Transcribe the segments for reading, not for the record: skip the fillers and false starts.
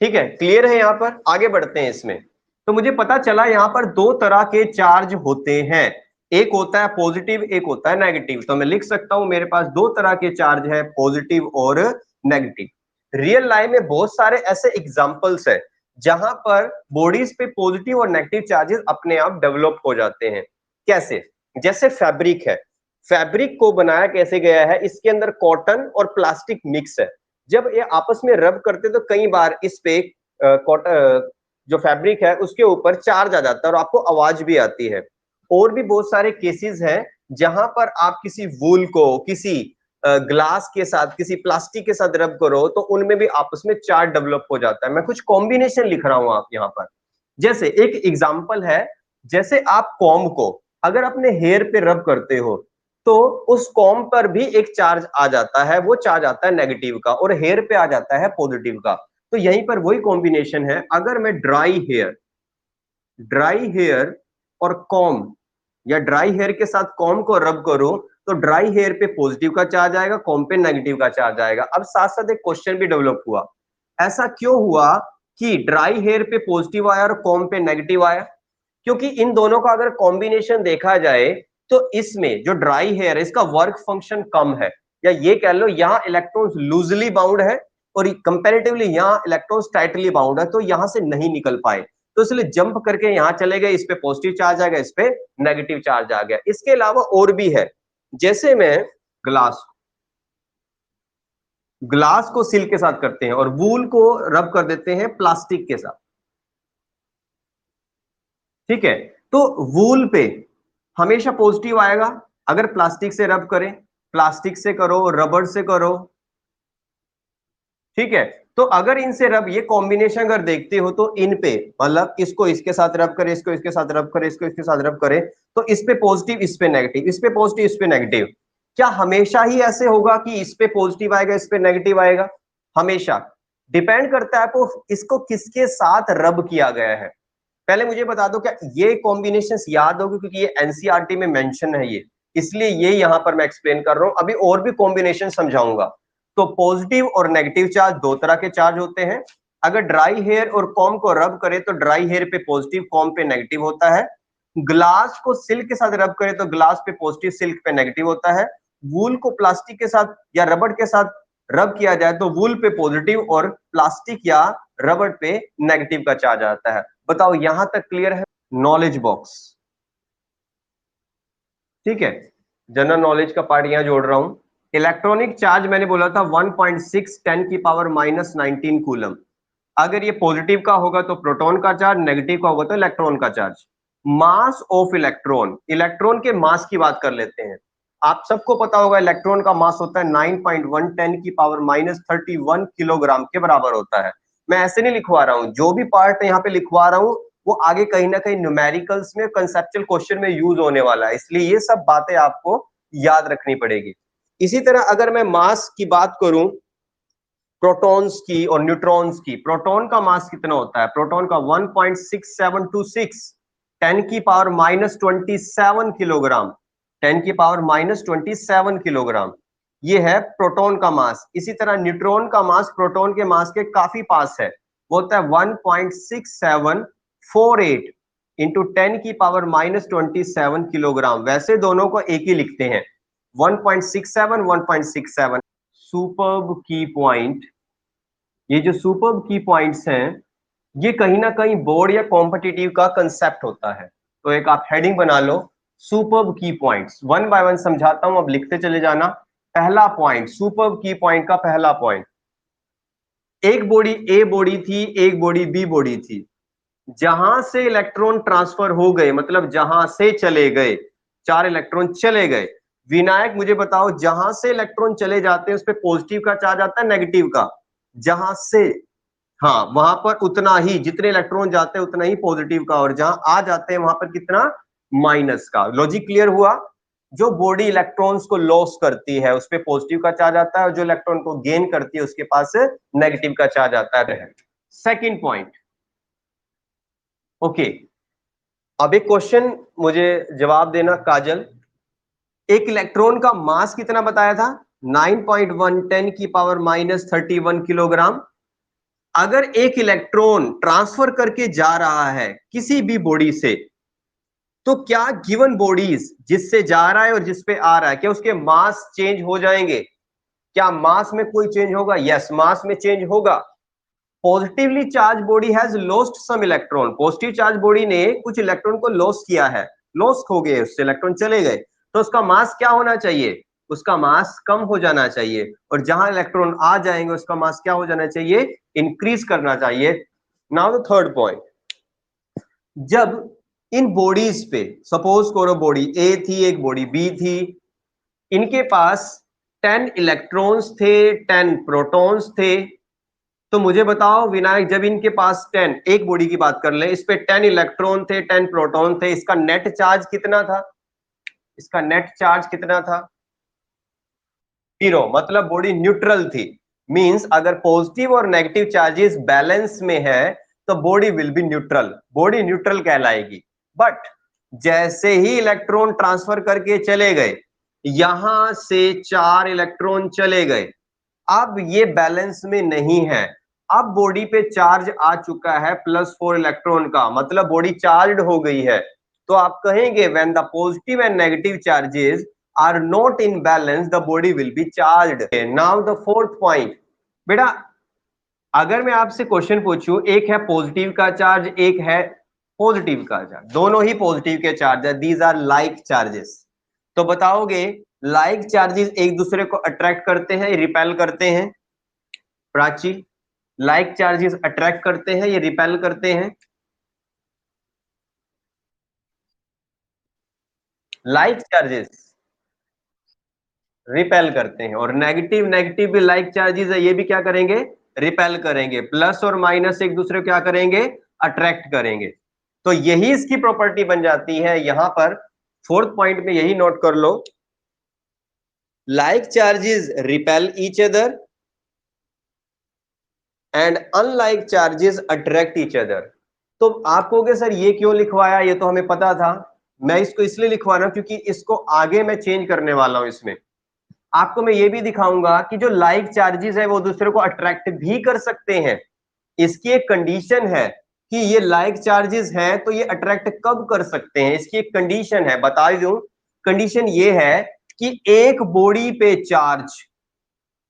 ठीक है, क्लियर है? यहाँ पर आगे बढ़ते हैं इसमें। तो मुझे पता चला यहाँ पर दो तरह के चार्ज होते हैं, एक होता है पॉजिटिव, एक होता है नेगेटिव। तो मैं लिख सकता हूं मेरे पास दो तरह के चार्ज है, पॉजिटिव और नेगेटिव। रियल लाइफ में बहुत सारे ऐसे एग्जांपल्स है जहां पर बॉडीज पे पॉजिटिव और नेगेटिव चार्जेस अपने आप डेवलप हो जाते हैं। कैसे? जैसे फैब्रिक है, फैब्रिक को बनाया कैसे गया है, इसके अंदर कॉटन और प्लास्टिक मिक्स है। जब ये आपस में रब करते तो कई बार इस पे जो फैब्रिक है उसके ऊपर चार्ज आ जाता है और आपको आवाज भी आती है। और भी बहुत सारे केसेस हैं जहां पर आप किसी वूल को किसी ग्लास के साथ, किसी प्लास्टिक के साथ रब करो तो उनमें भी आपस में चार्ज डेवलप हो जाता है। मैं कुछ कॉम्बिनेशन लिख रहा हूं आप यहाँ पर। जैसे एक एग्जांपल है, जैसे आप कॉम्ब को अगर अपने हेयर पे रब करते हो तो उस कॉम्ब पर भी एक चार्ज आ जाता है, वो चार्ज आता है नेगेटिव का, और हेयर पे आ जाता है पॉजिटिव का। तो यहीं पर वही कॉम्बिनेशन है। अगर मैं ड्राई हेयर और कॉम्ब या ड्राई हेयर के साथ कॉम्ब को रब करूं तो ड्राई हेयर पे पॉजिटिव का चार्ज आएगा, कॉम्ब पे नेगेटिव का चार्ज आएगा। अब साथ साथ एक क्वेश्चन भी डेवलप हुआ, ऐसा क्यों हुआ कि ड्राई हेयर पे पॉजिटिव आया और कॉम्ब पे नेगेटिव आया? क्योंकि इन दोनों का अगर कॉम्बिनेशन देखा जाए तो इसमें जो ड्राई हेयर है इसका वर्क फंक्शन कम है, या ये कह लो यहाँ इलेक्ट्रॉन्स लूजली बाउंड है और कंपैरेटिवली यहाँ इलेक्ट्रॉन्स टाइटली बाउंड है, तो यहां से नहीं निकल पाए, तो इसलिए जंप करके यहां चले गए, इस पे पॉजिटिव चार्ज आ गया, इस पे नेगेटिव चार्ज आ गया। इसके अलावा और भी है, जैसे मैं ग्लास ग्लास को सिल्क के साथ करते हैं और वूल को रब कर देते हैं प्लास्टिक के साथ, ठीक है? तो वूल पे हमेशा पॉजिटिव आएगा अगर प्लास्टिक से रब करें, प्लास्टिक से करो, रबड़ से करो, ठीक है? तो अगर इनसे रब, ये कॉम्बिनेशन अगर देखते हो तो इन पे मतलब इसको इसके साथ रब करे, इसको इसके साथ रब करे, इसको इसके साथ रब करे, तो इस पे पॉजिटिव, इस पे नेगेटिव, इस पे पॉजिटिव, इस पे नेगेटिव। क्या हमेशा ही ऐसे होगा कि इस पे पॉजिटिव आएगा, इस पे नेगेटिव आएगा? हमेशा डिपेंड करता है आपको इसको किसके साथ रब किया गया है। पहले मुझे बता दो, क्या ये कॉम्बिनेशंस याद होगी? क्योंकि ये एनसीईआरटी में मेंशन है ये, इसलिए ये यहां पर मैं एक्सप्लेन कर रहा हूं। अभी और भी कॉम्बिनेशन समझाऊंगा। तो पॉजिटिव और नेगेटिव चार्ज दो तरह के चार्ज होते हैं। अगर ड्राई हेयर और कॉम्ब को रब करे तो ड्राई हेयर पे पॉजिटिव, कॉम्ब पे नेगेटिव होता है। ग्लास को सिल्क के साथ रब करे तो ग्लास पे पॉजिटिव, सिल्क पे नेगेटिव होता है। वूल को प्लास्टिक के साथ या रबड़ के साथ रब किया जाए तो वूल पे पॉजिटिव और प्लास्टिक या रबड़ पे नेगेटिव का चार्ज आता है। बताओ यहां तक क्लियर है? नॉलेज बॉक्स, ठीक है? जनरल नॉलेज का पार्ट यहां जोड़ रहा हूं। इलेक्ट्रॉनिक चार्ज मैंने बोला था 1.6 10 की पावर -19 कूलम। अगर ये पॉजिटिव का होगा तो प्रोटॉन का चार्ज, नेगेटिव का होगा तो इलेक्ट्रॉन का charge. Mass of electron, electron के मास की बात कर लेते हैं। आप सबको पता होगा इलेक्ट्रॉन का मास होता है 9.1 10 की पावर -31 किलोग्राम के बराबर होता है। मैं ऐसे नहीं लिखवा रहा हूं, जो भी पार्ट यहाँ पे लिखवा रहा हूं वो आगे कहीं ना कहीं न्यूमेरिकल्स में, कंसेप्चुअल क्वेश्चन में यूज होने वाला है, इसलिए ये सब बातें आपको याद रखनी पड़ेगी। इसी तरह अगर मैं मास की बात करूं प्रोटॉन्स की और न्यूट्रॉन्स की, प्रोटॉन का मास कितना होता है? प्रोटॉन का 1.6726 10 की पावर -27 किलोग्राम, 10 की पावर -27 किलोग्राम, ये है प्रोटॉन का मास। इसी तरह न्यूट्रॉन का मास प्रोटॉन के मास के काफी पास है, वो होता है 1.6748 इंटू 10 की पावर -27 किलोग्राम। वैसे दोनों को एक ही लिखते हैं, 1.67 1.67। सुपर्ब की पॉइंट, ये जो सुपर्ब की पॉइंट्स हैं ये कहीं ना कहीं बोर्ड या कॉम्पिटिटिव का कंसेप्ट होता है। तो एक आप हेडिंग बना लो, सुपर्ब की पॉइंट्स। वन बाय वन समझाता हूं, अब लिखते चले जाना। पहला पॉइंट, सुपर्ब की पॉइंट का पहला पॉइंट, एक बॉडी ए बॉडी थी, एक बॉडी बी बॉडी थी। जहां से इलेक्ट्रॉन ट्रांसफर हो गए, मतलब जहां से चले गए, 4 इलेक्ट्रॉन चले गए। विनायक मुझे बताओ, जहां से इलेक्ट्रॉन चले जाते हैं उस पर पॉजिटिव का चार्ज आता है, नेगेटिव का? जहां से, हाँ, वहां पर उतना ही, जितने इलेक्ट्रॉन जाते हैं उतना ही पॉजिटिव का, और जहां आ जाते हैं वहां पर कितना? माइनस का। लॉजिक क्लियर हुआ? जो बॉडी इलेक्ट्रॉन्स को लॉस करती है उस पर पॉजिटिव का चार्ज आता है, और जो इलेक्ट्रॉन को गेन करती है उसके पास नेगेटिव का चार्ज आता है। Second point, okay. अब एक क्वेश्चन मुझे जवाब देना काजल, एक इलेक्ट्रॉन का मास कितना बताया था? 9.1 10 की पावर -31 किलोग्राम। अगर एक इलेक्ट्रॉन ट्रांसफर करके जा रहा है किसी भी बॉडी से, तो क्या गिवन बॉडीज जिससे जा रहा है और जिस पे आ रहा है, क्या उसके मास चेंज हो जाएंगे? क्या मास में कोई चेंज होगा? यस, मास में चेंज होगा। Positively charge body has lost some electron, positive charge body ने कुछ इलेक्ट्रॉन को लॉस किया है, लॉस हो गए, उससे इलेक्ट्रॉन चले गए, तो उसका मास क्या होना चाहिए? उसका मास कम हो जाना चाहिए, और जहां इलेक्ट्रॉन आ जाएंगे उसका मास क्या हो जाना चाहिए? इंक्रीज करना चाहिए। नाउ द थर्ड पॉइंट, जब इन बॉडीज पे, सपोज करो बॉडी ए थी, एक बॉडी बी थी, इनके पास 10 इलेक्ट्रॉन्स थे, 10 प्रोटॉन्स थे, तो मुझे बताओ विनायक, जब इनके पास 10, एक बॉडी की बात कर ले, इस पे 10 इलेक्ट्रॉन थे, 10 प्रोटॉन थे, इसका नेट चार्ज कितना था? इसका नेट चार्ज कितना था? 0, मतलब बॉडी न्यूट्रल थी। मींस अगर पॉजिटिव और नेगेटिव चार्जेस बैलेंस में है तो body will be neutral, body neutral कहलाएगी। बट जैसे ही इलेक्ट्रॉन ट्रांसफर करके चले गए, यहां से 4 इलेक्ट्रॉन चले गए, अब ये बैलेंस में नहीं है, अब बॉडी पे चार्ज आ चुका है +4 इलेक्ट्रॉन का, मतलब बॉडी चार्ज हो गई है। तो आप कहेंगे when the positive and negative charges are not in balance the body will be charged. Now the fourth point, बेटा अगर मैं आपसे क्वेश्चन पूछूं, एक है पॉजिटिव का चार्ज, एक है पॉजिटिव का चार्ज, दोनों ही पॉजिटिव के चार्ज है, दीज आर लाइक चार्जेस, तो बताओगे लाइक चार्जेस एक दूसरे को अट्रैक्ट करते हैं, रिपेल करते हैं? प्राची, लाइक चार्जेस अट्रैक्ट करते हैं, ये रिपेल करते हैं? लाइक चार्जेस रिपेल करते हैं, और नेगेटिव नेगेटिव भी लाइक चार्जेस है, ये भी क्या करेंगे? रिपेल करेंगे। प्लस और माइनस एक दूसरे को क्या करेंगे? अट्रैक्ट करेंगे। तो यही इसकी प्रॉपर्टी बन जाती है। यहां पर फोर्थ पॉइंट में यही नोट कर लो, like charges repel each other and unlike charges attract each other. तो आप कहोगे सर ये क्यों लिखवाया, ये तो हमें पता था। मैं इसको इसलिए लिखवा रहा हूं क्योंकि इसको आगे मैं चेंज करने वाला हूं। इसमें आपको मैं ये भी दिखाऊंगा कि जो लाइक चार्जेस है वो दूसरे को अट्रैक्ट भी कर सकते हैं। इसकी एक कंडीशन है कि ये लाइक चार्जेस हैं तो ये अट्रैक्ट कब कर सकते हैं, इसकी एक कंडीशन है, बता दूं। कंडीशन ये है कि एक बॉडी पे चार्ज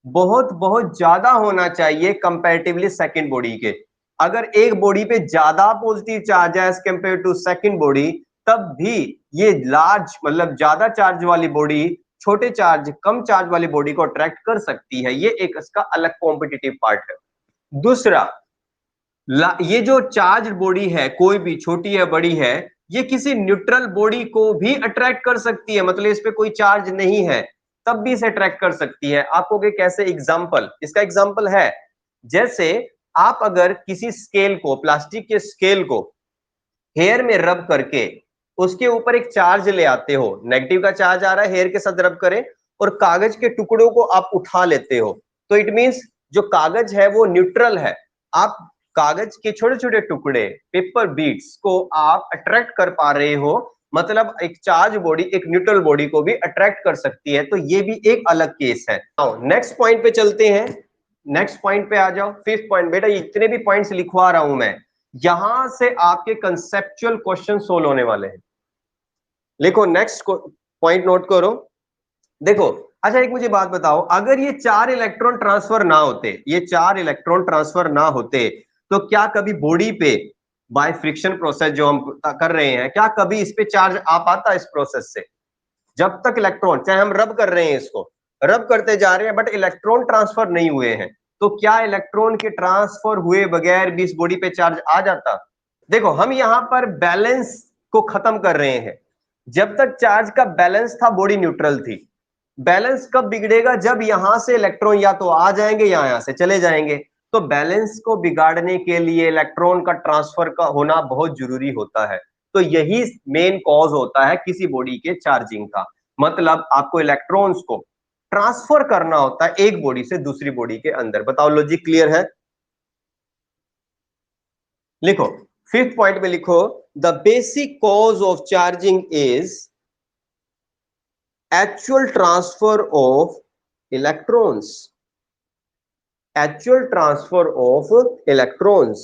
बहुत बहुत ज्यादा होना चाहिए कंपैरेटिवली सेकंड बॉडी के। अगर एक बॉडी पे ज्यादा पॉजिटिव चार्ज है as compare to second body, तब भी ये लार्ज मतलब ज्यादा चार्ज वाली बॉडी छोटे चार्ज कम चार्ज वाली बॉडी को अट्रैक्ट कर सकती है। ये एक इसका अलग कॉम्पिटिटिव पार्ट है। दूसरा, ये जो चार्ज बॉडी है, कोई भी छोटी है बड़ी है, ये किसी न्यूट्रल बॉडी को भी अट्रैक्ट कर सकती है, मतलब इस पे कोई चार्ज नहीं है तब भी इसे अट्रैक्ट कर सकती है। आपको कैसे एग्जांपल, इसका एग्जांपल है, जैसे आप अगर किसी स्केल को, प्लास्टिक के स्केल को हेयर में रब करके उसके ऊपर एक चार्ज ले आते हो, नेगेटिव का चार्ज आ रहा है, हेयर के साथ रब करें और कागज के टुकड़ों को आप उठा लेते हो, तो इट मींस जो कागज है वो न्यूट्रल है। आप कागज के छोटे छोटे टुकड़े, पेपर बीट्स को आप अट्रैक्ट कर पा रहे हो, मतलब एक चार्ज बॉडी एक न्यूट्रल बॉडी को भी अट्रैक्ट कर सकती है। तो ये भी एक अलग केस है। नेक्स्ट पॉइंट पे चलते हैं, नेक्स्ट पॉइंट पे आ जाओ। फिफ्थ पॉइंट, बेटा इतने भी पॉइंट्स लिखवा रहा हूं मैं, यहां से आपके कंसेप्चुअल क्वेश्चन सोल्व होने वाले हैं। लिखो, नेक्स्ट पॉइंट नोट करो। देखो, अच्छा एक मुझे बात बताओ, अगर ये 4 इलेक्ट्रॉन ट्रांसफर ना होते, ये 4 इलेक्ट्रॉन ट्रांसफर ना होते, तो क्या कभी बॉडी पे बाय फ्रिक्शन प्रोसेस जो हम कर रहे हैं, क्या कभी इस पे चार्ज आ पाता इस प्रोसेस से? जब तक इलेक्ट्रॉन, चाहे हम रब कर रहे हैं, इसको रब करते जा रहे हैं बट इलेक्ट्रॉन ट्रांसफर नहीं हुए हैं, तो क्या इलेक्ट्रॉन के ट्रांसफर हुए बगैर भी इस बॉडी पे चार्ज आ जाता? देखो, हम यहां पर बैलेंस को खत्म कर रहे हैं। जब तक चार्ज का बैलेंस था बॉडी न्यूट्रल थी। बैलेंस कब बिगड़ेगा? जब यहां से इलेक्ट्रॉन या तो आ जाएंगे या यहां से चले जाएंगे। तो बैलेंस को बिगाड़ने के लिए इलेक्ट्रॉन का ट्रांसफर का होना बहुत जरूरी होता है। तो यही मेन कॉज होता है किसी बॉडी के चार्जिंग का, मतलब आपको इलेक्ट्रॉन्स को ट्रांसफर करना होता है एक बॉडी से दूसरी बॉडी के अंदर। बताओ, लॉजिक क्लियर है? लिखो, फिफ्थ पॉइंट में लिखो, the basic cause of charging is actual transfer of electrons. Actual transfer of electrons.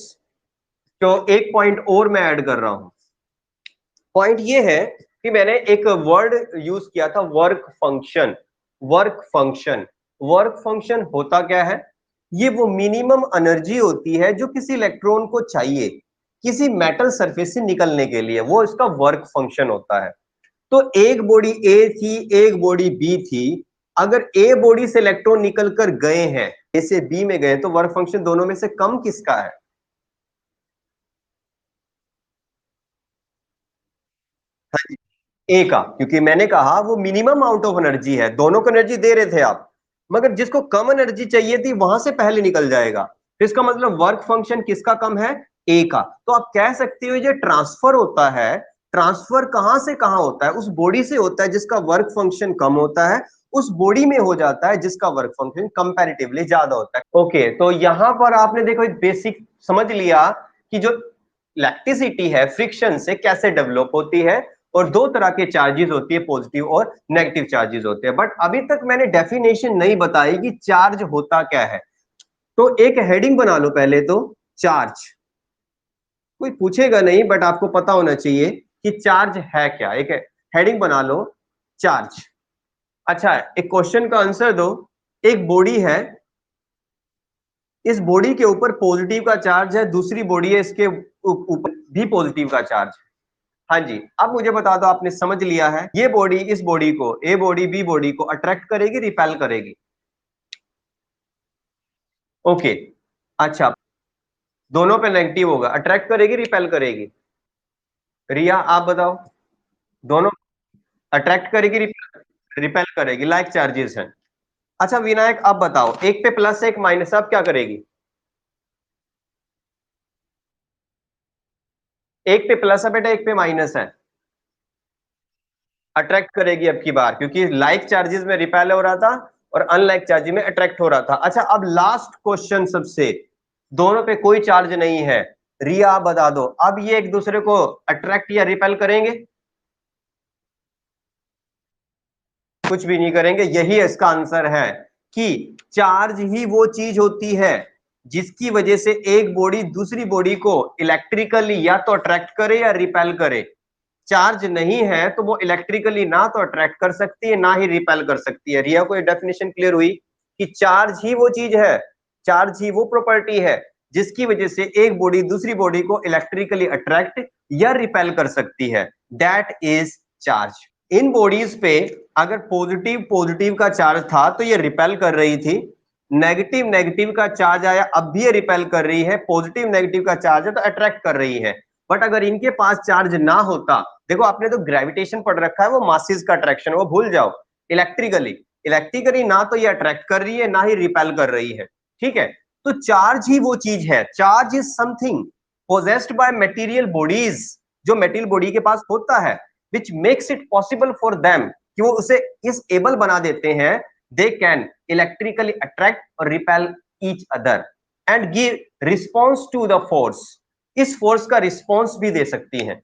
तो एक पॉइंट और मैं ऐड कर रहा हूं। पॉइंट ये है कि मैंने एक वर्ड यूज किया था, work function. Work function, work function होता क्या है? ये वो मिनिमम एनर्जी होती है जो किसी इलेक्ट्रॉन को चाहिए किसी मेटल सरफेस से निकलने के लिए, वो इसका वर्क फंक्शन होता है। तो एक बॉडी ए थी, एक बॉडी बी थी। अगर ए बॉडी से इलेक्ट्रॉन निकल कर गए हैं, ए से बी में गए, तो वर्क फंक्शन दोनों में से कम किसका है? ए का, क्योंकि मैंने कहा वो मिनिमम आउट ऑफ एनर्जी है, दोनों को एनर्जी दे रहे थे आप, मगर जिसको कम एनर्जी चाहिए थी वहां से पहले निकल जाएगा। तो इसका मतलब वर्क फंक्शन किसका कम है? ए का। तो आप कह सकते हो ये ट्रांसफर होता है। ट्रांसफर कहां से कहां होता है? उस बॉडी से होता है जिसका वर्क फंक्शन कम होता है, उस बॉडी में हो जाता है जिसका वर्क फंक्शन कंपैरेटिवली ज्यादा होता है। ओके, तो यहां पर आपने देखो एक बेसिक समझ लिया कि जो इलेक्ट्रिसिटी है फ्रिक्शन से कैसे डेवलप होती है, और दो तरह के चार्जेस होती है, पॉजिटिव और नेगेटिव चार्जेस होते हैं। बट अभी तक मैंने डेफिनेशन नहीं बताई कि चार्ज होता क्या है। तो एक हेडिंग बना लो पहले तो, चार्ज। कोई पूछेगा नहीं बट आपको पता होना चाहिए कि चार्ज है क्या। एक हेडिंग बना लो, चार्ज। अच्छा, एक क्वेश्चन का आंसर दो। एक बॉडी है, इस बॉडी के ऊपर पॉजिटिव का चार्ज है, दूसरी बॉडी है इसके ऊपर भी पॉजिटिव का चार्ज है। हाँ जी, अब मुझे बता दो आपने समझ लिया है ये बॉडी इस बॉडी को, ए बॉडी बी बॉडी को अट्रैक्ट करेगी रिपेल करेगी? ओके, अच्छा, दोनों पे नेगेटिव होगा, अट्रैक्ट करेगी रिपेल करेगी? रिया आप बताओ। दोनों अट्रैक्ट करेगी रिपेल करेगी, लाइक चार्जेस हैं। अच्छा विनायक आप बताओ, एक पे प्लस एक माइनस, अब क्या करेगी? एक पे प्लस है बेटा, एक पे माइनस है, अट्रैक्ट करेगी अब की बार, क्योंकि लाइक चार्जेस में रिपेल हो रहा था और अनलाइक चार्जेस में अट्रैक्ट हो रहा था। अच्छा अब लास्ट क्वेश्चन सबसे, दोनों पे कोई चार्ज नहीं है, रिया आप बता दो, अब ये एक दूसरे को अट्रैक्ट या रिपेल करेंगे? कुछ भी नहीं करेंगे। यही इसका आंसर है कि चार्ज ही वो चीज होती है जिसकी वजह से एक बॉडी दूसरी बॉडी को इलेक्ट्रिकली या तो अट्रैक्ट करे या रिपेल करे। चार्ज नहीं है तो वो इलेक्ट्रिकली ना तो अट्रैक्ट कर सकती है ना ही रिपेल कर सकती है। रिया को ये डेफिनेशन क्लियर हुई कि चार्ज ही वो चीज है, चार्ज ही वो प्रॉपर्टी है जिसकी वजह से एक बॉडी दूसरी बॉडी को इलेक्ट्रिकली अट्रैक्ट या रिपेल कर सकती है। That is charge. In bodies पे अगर पॉजिटिव पॉजिटिव का चार्ज था तो ये रिपेल कर रही थी, नेगेटिव नेगेटिव का चार्ज आया अब भी ये रिपेल कर रही है, पॉजिटिव नेगेटिव का चार्ज है तो अट्रैक्ट कर रही है। बट अगर इनके पास चार्ज ना होता, देखो आपने तो ग्रेविटेशन पढ़ रखा है, वो मासेस का अट्रैक्शन, वो भूल जाओ। इलेक्ट्रिकली इलेक्ट्रिकली ना तो ये अट्रैक्ट कर रही है ना ही रिपेल कर रही है, ठीक है? तो चार्ज ही वो चीज है, charge is something possessed by material bodies, जो मटेरियल बॉडी के पास होता है, which makes it possible for them, कि वो उसे इस एबल बना देते हैं, दे कैन इलेक्ट्रिकली अट्रैक्ट और repel each other and give response to the force. इस फोर्स का रिस्पॉन्स भी दे सकती हैं।